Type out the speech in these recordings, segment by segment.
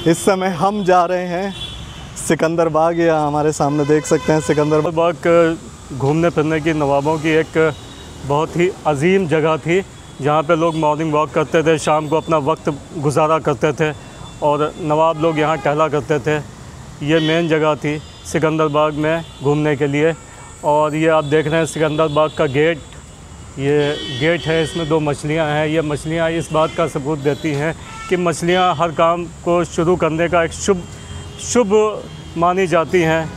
इस समय हम जा रहे हैं सिकंदर बाग, या हमारे सामने देख सकते हैं सिकंदर बाग घूमने फिरने की नवाबों की एक बहुत ही अजीम जगह थी, जहाँ पे लोग मॉर्निंग वॉक करते थे, शाम को अपना वक्त गुजारा करते थे और नवाब लोग यहाँ टहला करते थे। ये मेन जगह थी सिकंदर बाग में घूमने के लिए। और ये आप देख रहे हैं सिकंदर बाग का गेट, ये गेट है, इसमें 2 मछलियाँ हैं। ये मछलियाँ इस बात का सबूत देती हैं कि मछलियाँ हर काम को शुरू करने का एक शुभ मानी जाती हैं।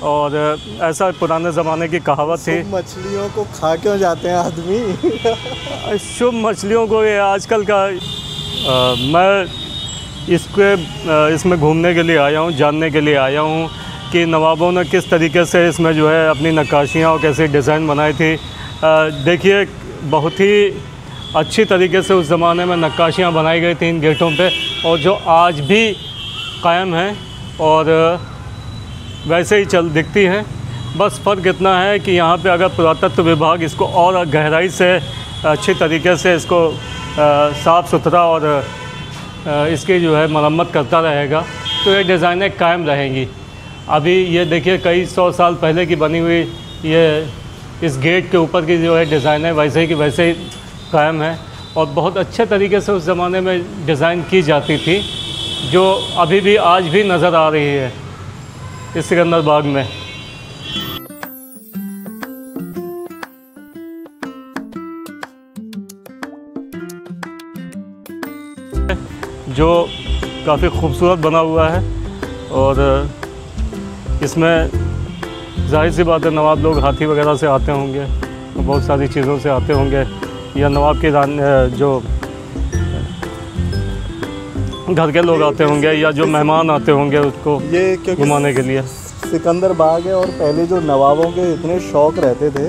और ऐसा पुराने ज़माने की कहावत थी। मछलियों को खा क्यों जाते हैं आदमी? शुभ मछलियों को ये आजकल का मैं इसमें घूमने के लिए आया हूँ, जानने के लिए आया हूँ कि नवाबों ने किस तरीके से इसमें जो है अपनी नक्काशियाँ और कैसे डिज़ाइन बनाई थी। देखिए, बहुत ही अच्छी तरीके से उस ज़माने में नक्काशियाँ बनाई गई थी इन गेटों पे, और जो आज भी कायम हैं और वैसे ही दिखती हैं। बस फ़र्क इतना है कि यहाँ पे अगर पुरातत्व विभाग इसको और गहराई से अच्छी तरीके से इसको साफ़ सुथरा और इसकी जो है मरम्मत करता रहेगा तो ये डिज़ाइनें कायम रहेंगी। अभी ये देखिए, कई 100 साल पहले की बनी हुई ये इस गेट के ऊपर की जो है डिज़ाइन है वैसे ही कि वैसे ही कायम है, और बहुत अच्छे तरीके से उस ज़माने में डिज़ाइन की जाती थी, जो अभी भी आज भी नज़र आ रही है इस सिकंदर बाग में। जो काफ़ी खूबसूरत बना हुआ है, और इसमें जाहिर सी बात है नवाब लोग हाथी वगैरह से आते होंगे, बहुत सारी चीज़ों से आते होंगे, या नवाब के जो घर के लोग आते होंगे, या जो मेहमान आते होंगे उसको ये घुमाने के लिए। सिकंदर बाग है, और पहले जो नवाबों के इतने शौक़ रहते थे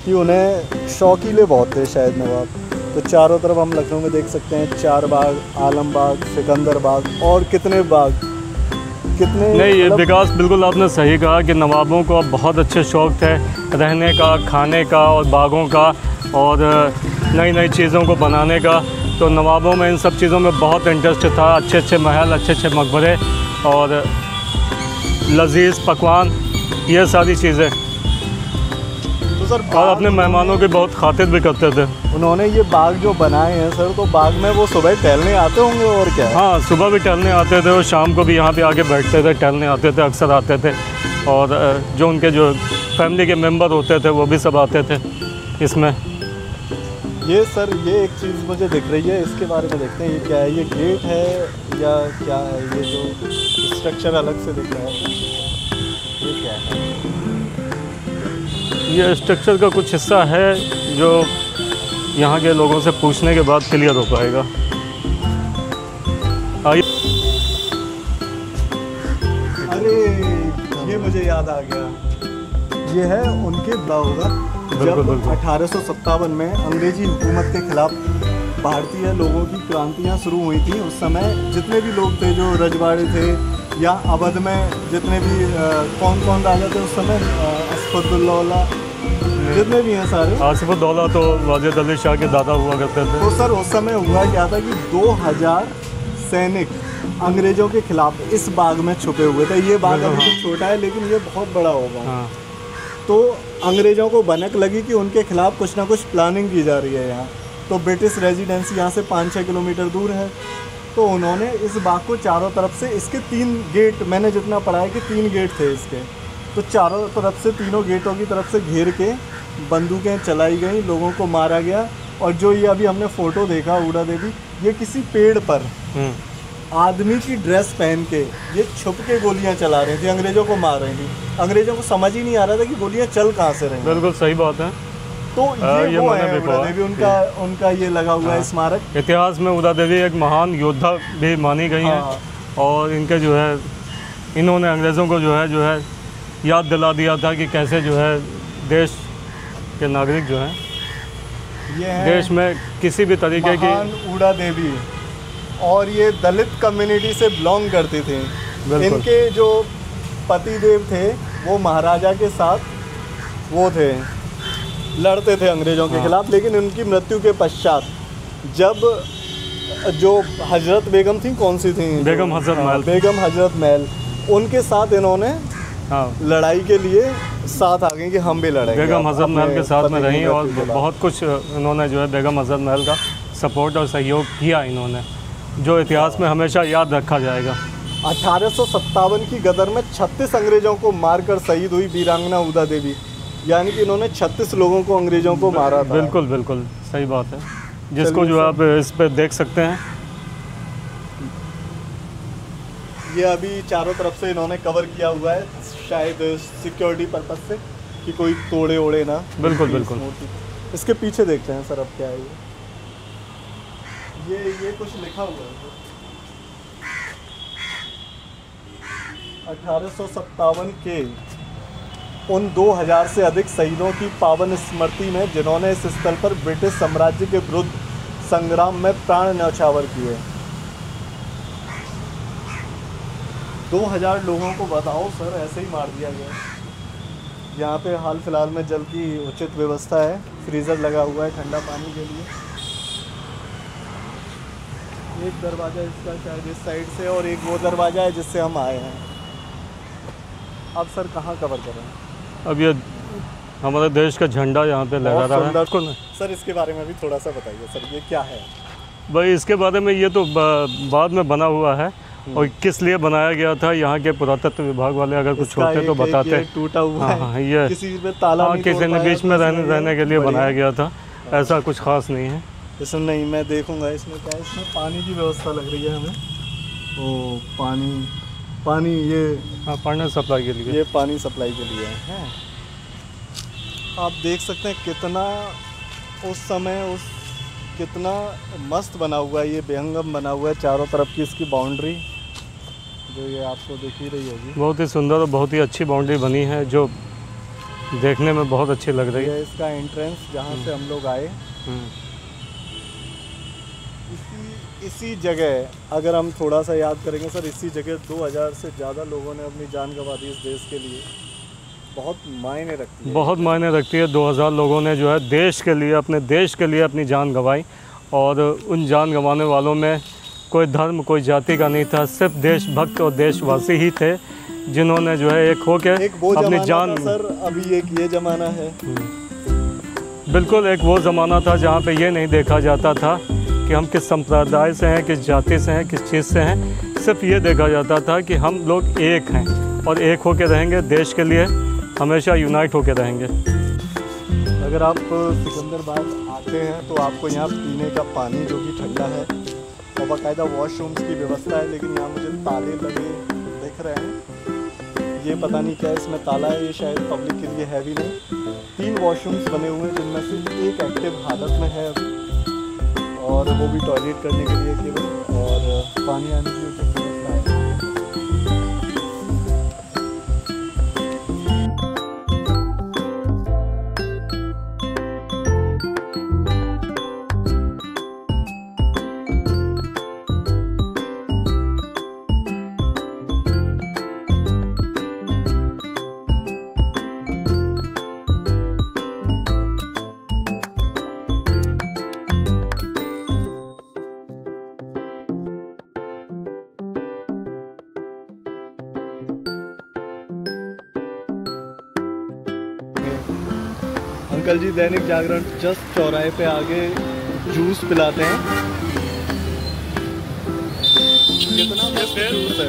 कि उन्हें शौकीले बहुत थे शायद नवाब। तो चारों तरफ हम लखनऊ में देख सकते हैं 4 बाग, आलम बाग, सिकंदर बाग, और कितने बाग, कितने नहीं, ये विकास बिल्कुल आपने सही कहा कि नवाबों को अब बहुत अच्छे शौक़ थे रहने का, खाने का और बागों का, और नई नई चीज़ों को बनाने का। तो नवाबों में इन सब चीज़ों में बहुत इंटरेस्ट था। अच्छे अच्छे महल, अच्छे अच्छे मकबरे और लजीज पकवान, ये सारी चीज़ें। तो सर, और अपने मेहमानों की बहुत खातिर भी करते थे। उन्होंने ये बाग जो बनाए हैं सर, तो बाग में वो सुबह टहलने आते होंगे और क्या? हाँ, सुबह भी टहलने आते थे और शाम को भी यहाँ पे आके बैठते थे, टहलने आते थे, अक्सर आते थे। और जो उनके जो फैमिली के मेंबर होते थे वो भी सब आते थे इसमें। ये सर, ये एक चीज़ मुझे दिख रही है, इसके बारे में देखते हैं। ये क्या है? ये गेट है या क्या है? ये जो स्ट्रक्चर अलग से दिख रहा है, ये क्या है? ये स्ट्रक्चर का कुछ हिस्सा है जो यहाँ के लोगों से पूछने के बाद क्लियर हो पाएगा। अरे, ये मुझे याद आ गया। ये है उनके होगा जब 1857 में अंग्रेजी हुकूमत के खिलाफ भारतीय लोगों की क्रांतियाँ शुरू हुई थी। उस समय जितने भी लोग थे जो रजवाड़े थे, या अवध में जितने भी कौन कौन राजा थे उस समय, असफुद्दौला, जितने भी हैं सारे। आसिफुद्दौला तो वाजिद अली शाह के दादा हुआ करते थे। तो सर, उस समय हुआ क्या था कि 2000 सैनिक अंग्रेज़ों के खिलाफ इस बाग में छुपे हुए थे। ये बाग अभी तो छोटा है, लेकिन ये बहुत बड़ा होगा। हाँ। तो अंग्रेज़ों को भनक लगी कि उनके खिलाफ कुछ ना कुछ प्लानिंग की जा रही है यहाँ। तो ब्रिटिश रेजिडेंसी यहाँ से 5-6 किलोमीटर दूर है। तो उन्होंने इस बाग को चारों तरफ से, इसके 3 गेट, मैंने जितना पढ़ा है कि 3 गेट थे इसके, तो चारों तरफ से, तीनों गेटों की तरफ से घेर के बंदूकें चलाई गई, लोगों को मारा गया। और जो ये अभी हमने फ़ोटो देखा ऊड़ा देवी, ये किसी पेड़ पर आदमी की ड्रेस पहन के ये छुप के गोलियां चला रहे थे, अंग्रेज़ों को मार रही थी। अंग्रेज़ों को समझ ही नहीं आ रहा था कि गोलियां चल कहाँ से रही। बिल्कुल सही बात है। तो ये वो है ऊड़ा देवी, उनका ये लगा हुआ है स्मारक। इतिहास में ऊड़ा देवी एक महान योद्धा भी मानी गई हैं, और इनके जो है, इन्होंने अंग्रेज़ों को जो है याद दिला दिया था कि कैसे जो है देश के नागरिक जो हैं, ये देश में किसी भी तरीके की। ऊड़ा देवी, और ये दलित कम्युनिटी से बिलोंग करती थी। इनके जो पतिदेव थे वो महाराजा के साथ वो थे, लड़ते थे अंग्रेज़ों के खिलाफ। लेकिन उनकी मृत्यु के पश्चात जब जो हजरत बेगम थी, कौन सी थी? बेगम हजरत महल। बेगम हजरत महल, उनके साथ इन्होंने लड़ाई के लिए साथ आ गए कि हम भी लड़ेंगे। बेगम हजरत महल के साथ में रही और बहुत कुछ इन्होंने जो है बेगम हजरत महल का सपोर्ट और सहयोग किया इन्होंने, जो इतिहास में हमेशा याद रखा जाएगा। 1857 की गदर में 36 अंग्रेज़ों को मारकर शहीद हुई वीरांगना उदा देवी, यानी कि इन्होंने 36 लोगों को अंग्रेज़ों को मारा था। बिल्कुल बिल्कुल सही बात है, जिसको जो आप इस पे देख सकते हैं। ये अभी चारों तरफ से इन्होंने कवर किया हुआ है, शायद सिक्योरिटी पर्पस से कि कोई तोड़े ओड़े ना। बिल्कुल बिल्कुल। इसके पीछे देखते हैं सर, अब क्या है ये कुछ लिखा हुआ है। 1857 के उन 2000 से अधिक शहीदों की पावन स्मृति में, जिन्होंने इस स्थल पर ब्रिटिश साम्राज्य के विरुद्ध संग्राम में प्राण न्यौछावर किए। 2000 लोगों को बताओ सर, ऐसे ही मार दिया गया। यहाँ पे हाल फिलहाल में जल की उचित व्यवस्था है, फ्रीज़र लगा हुआ है ठंडा पानी के लिए। एक दरवाज़ा इसका शायद इस साइड से और एक वो दरवाज़ा है जिससे हम आए हैं। अब सर कहाँ कवर कर रहे हैं? अब ये हमारे देश का झंडा यहाँ पे लगा रहा है। सर इसके बारे में भी थोड़ा सा बताइए सर, ये क्या है? भाई इसके बारे में, ये तो बाद में बना हुआ है और किस लिए बनाया गया था, यहाँ के पुरातत्व विभाग वाले अगर कुछ होते तो बताते। टूटा हुआ है, ये किसी में ताला नहीं, किसी ने बीच में रहने के लिए बनाया गया था, ऐसा कुछ खास नहीं है इसमें। नहीं, मैं देखूंगा इसमें क्या है। इसमें पानी की व्यवस्था लग रही है हमें। ओ पानी ये पानी सप्लाई के लिए, ये पानी सप्लाई के लिए है। आप देख सकते हैं कितना उस समय कितना मस्त बना हुआ है, ये बेहंगम बना हुआ है चारों तरफ की इसकी बाउंड्री, जो ये आपको दिख ही रही होगी। बहुत ही सुंदर और बहुत ही अच्छी बाउंड्री बनी है, जो देखने में बहुत अच्छी लग रही है। इसका एंट्रेंस जहाँ से हम लोग आए, इसी जगह अगर हम थोड़ा सा याद करेंगे सर, इसी जगह 2000 से ज़्यादा लोगों ने अपनी जान गंवा दी इस देश के लिए। बहुत मायने रखती है, बहुत मायने रखती है। 2000 लोगों ने जो है देश के लिए, अपने देश के लिए अपनी जान गंवाई, और उन जान गंवाने वालों में कोई धर्म कोई जाति का नहीं था, सिर्फ देशभक्त और देशवासी ही थे जिन्होंने जो है एक होकर अपनी जान। सर अभी एक ये ज़माना है, बिल्कुल एक वो ज़माना था जहाँ पे ये नहीं देखा जाता था कि हम किस संप्रदाय से हैं, किस जाति से हैं, किस चीज़ से हैं। सिर्फ ये देखा जाता था कि हम लोग एक हैं और एक होकर रहेंगे, देश के लिए हमेशा यूनाइट होकर रहेंगे। अगर आप सिकंदराबाद आते हैं तो आपको यहाँ पीने का पानी जो कि ठंडा है और बाकायदा वॉशरूम्स की व्यवस्था है, लेकिन यहाँ मुझे ताले लगे दिख रहे हैं। ये पता नहीं क्या इसमें ताला है, ये शायद पब्लिक के लिए है भी नहीं। 3 वॉशरूम्स बने हुए हैं जिनमें से एक एक्टिव हालत में है और वो भी टॉयलेट करने के लिए केवल, और पानी आने की उचित व्यवस्था है। अंकल जी दैनिक जागरण जस्ट चौराहे पे आगे जूस पिलाते हैं। कितना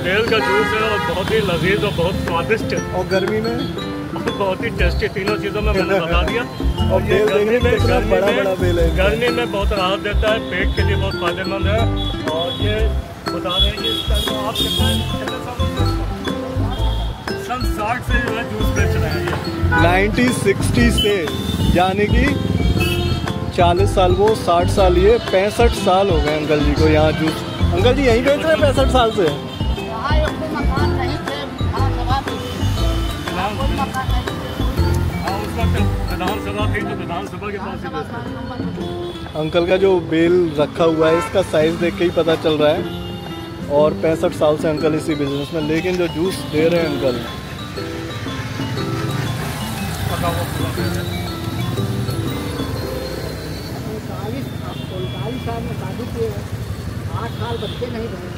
बेल का जूस है और बहुत ही लजीज और बहुत स्वादिष्ट, और गर्मी में बहुत ही टेस्टी। तीनों चीज़ों में मैंने बता दिया। और ये गर्मी में बड़ा बेल है, गर्मी में बहुत राहत देता है, पेट के लिए बहुत फायदेमंद है। और ये बता रहे हैं कि इसका आप सन 60 से जो है जूस बेच रहे हैं। 1960 से, यानी कि 40 साल वो, 60 साल ये, 65 साल हो गए अंकल जी को यहाँ जूस। अंकल जी यहीं बेच रहे हैं 65 साल से? विधानसभा थी तो विधानसभा के पास ही बेचते। अंकल का जो बेल रखा हुआ है इसका साइज़ देख के ही पता चल रहा है, और 65 साल से अंकल इसी बिजनेस में। लेकिन जो जूस दे रहे हैं अंकल, 8 साल बच्चे नहीं बने।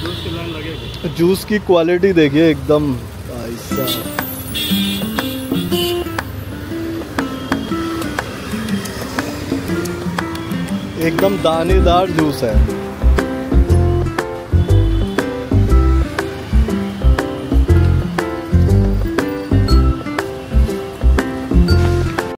जूस की लाइन लगेगी। जूस की क्वालिटी देखिए एकदम ऐसा, एकदम दानेदार जूस है।